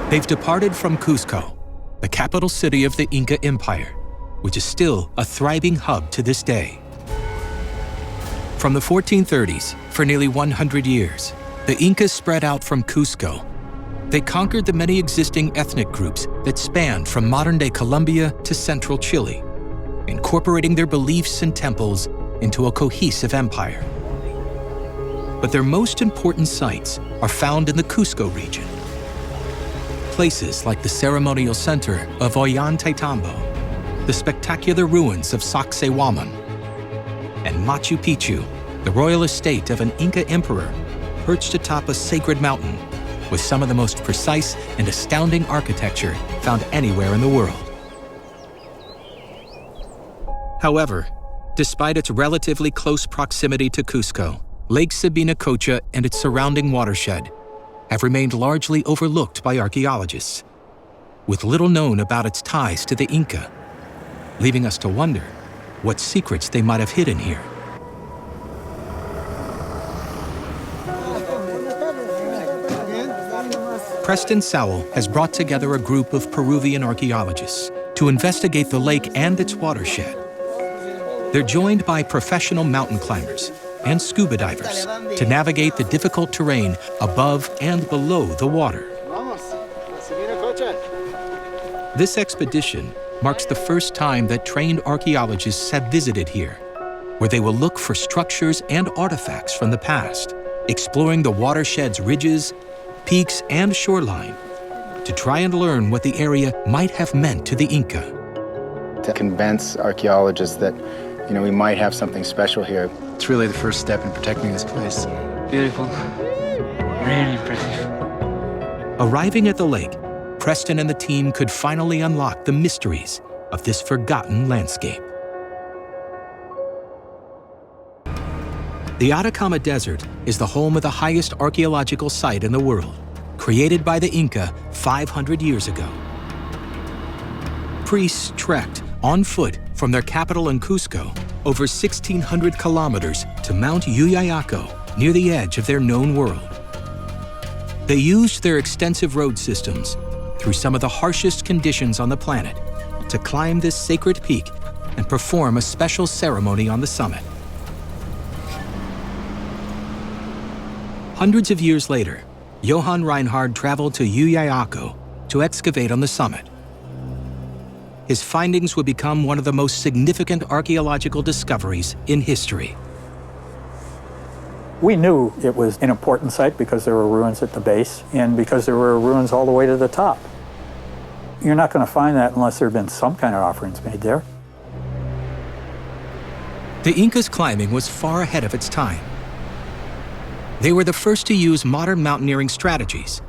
They've departed from Cusco, the capital city of the Inca Empire, which is still a thriving hub to this day. From the 1430s, for nearly 100 years, the Incas spread out from Cusco. They conquered the many existing ethnic groups that spanned from modern-day Colombia to central Chile, incorporating their beliefs and temples into a cohesive empire. But their most important sites are found in the Cusco region. Places like the ceremonial center of Ollantaytambo, the spectacular ruins of Sacsayhuaman, and Machu Picchu, the royal estate of an Inca emperor perched atop a sacred mountain with some of the most precise and astounding architecture found anywhere in the world. However, despite its relatively close proximity to Cusco, Lake Sabina-Cocha and its surrounding watershed have remained largely overlooked by archaeologists, with little known about its ties to the Inca, leaving us to wonder what secrets they might have hidden here. Preston Sowell has brought together a group of Peruvian archaeologists to investigate the lake and its watershed. They're joined by professional mountain climbers and scuba divers to navigate the difficult terrain above and below the water. This expedition marks the first time that trained archaeologists have visited here, where they will look for structures and artifacts from the past, exploring the watershed's ridges, peaks, and shoreline to try and learn what the area might have meant to the Inca. To convince archaeologists that, we might have something special here. It's really the first step in protecting this place. Beautiful. Really impressive. Arriving at the lake, Preston and the team could finally unlock the mysteries of this forgotten landscape. The Atacama Desert is the home of the highest archaeological site in the world, created by the Inca 500 years ago. Priests trekked on foot from their capital in Cusco over 1,600 kilometers to Mount Yuyayaco near the edge of their known world. They used their extensive road systems through some of the harshest conditions on the planet to climb this sacred peak and perform a special ceremony on the summit. Hundreds of years later, Johann Reinhard traveled to Yuyayaco to excavate on the summit. His findings would become one of the most significant archaeological discoveries in history. We knew it was an important site because there were ruins at the base and because there were ruins all the way to the top. You're not going to find that unless there have been some kind of offerings made there. The Incas' climbing was far ahead of its time. They were the first to use modern mountaineering strategies,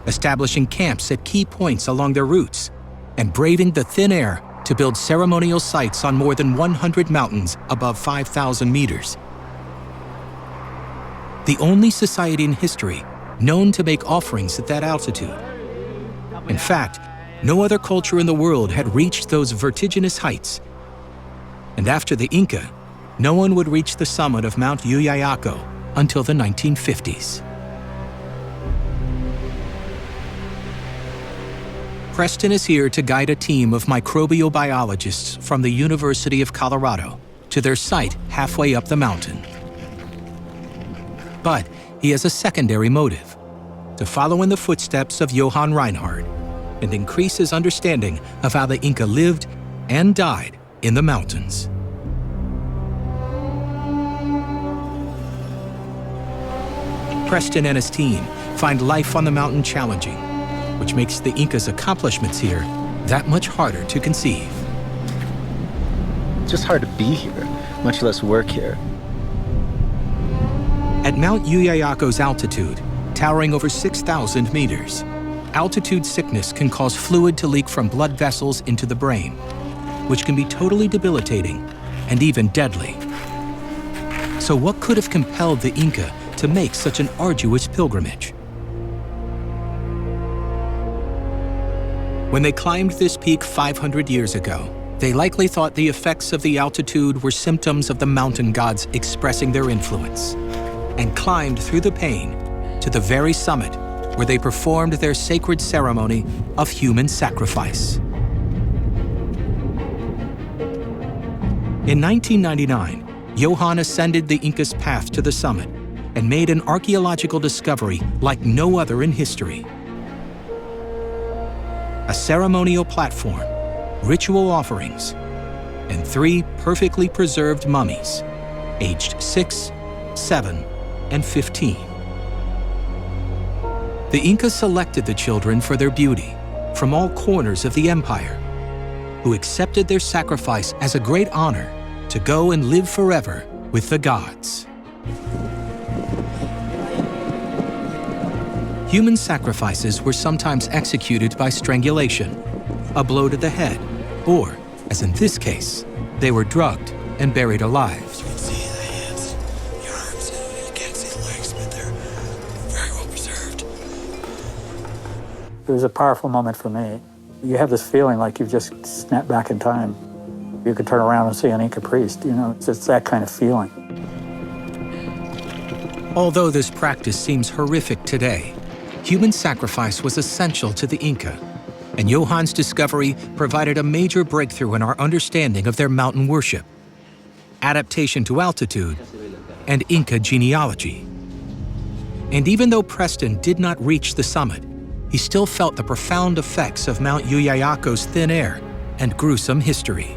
establishing camps at key points along their routes and braving the thin air to build ceremonial sites on more than 100 mountains above 5,000 meters. The only society in history known to make offerings at that altitude. In fact, no other culture in the world had reached those vertiginous heights. And after the Inca, no one would reach the summit of Mount Yuyayaco until the 1950s. Preston is here to guide a team of microbial from the University of Colorado to their site halfway up the mountain. But he has a secondary motive: to follow in the footsteps of Johann Reinhard and increase his understanding of how the Inca lived and died in the mountains. Preston and his team find life on the mountain challenging, which makes the Incas' accomplishments here that much harder to conceive. It's just hard to be here, much less work here. At Mount Yuyayaco's altitude, towering over 6,000 meters, altitude sickness can cause fluid to leak from blood vessels into the brain, which can be totally debilitating and even deadly. So what could have compelled the Inca to make such an arduous pilgrimage? When they climbed this peak 500 years ago, they likely thought the effects of the altitude were symptoms of the mountain gods expressing their influence, and climbed through the pain to the very summit where they performed their sacred ceremony of human sacrifice. In 1999, Johann ascended the Inca's path to the summit and made an archaeological discovery like no other in history. A ceremonial platform, ritual offerings, and 3 perfectly preserved mummies, aged 6, 7, and 15. The Incas selected the children for their beauty from all corners of the empire, who accepted their sacrifice as a great honor to go and live forever with the gods. Human sacrifices were sometimes executed by strangulation, a blow to the head, or, as in this case, they were drugged and buried alive. You can see the hands, the arms, and you can't see the legs, but they're very well preserved. It was a powerful moment for me. You have this feeling like you've just snapped back in time. You could turn around and see an Inca priest, you know, it's that kind of feeling. Although this practice seems horrific today, human sacrifice was essential to the Inca, and Johann's discovery provided a major breakthrough in our understanding of their mountain worship, adaptation to altitude, and Inca genealogy. And even though Preston did not reach the summit, he still felt the profound effects of Mount Yuyayaco's thin air and gruesome history.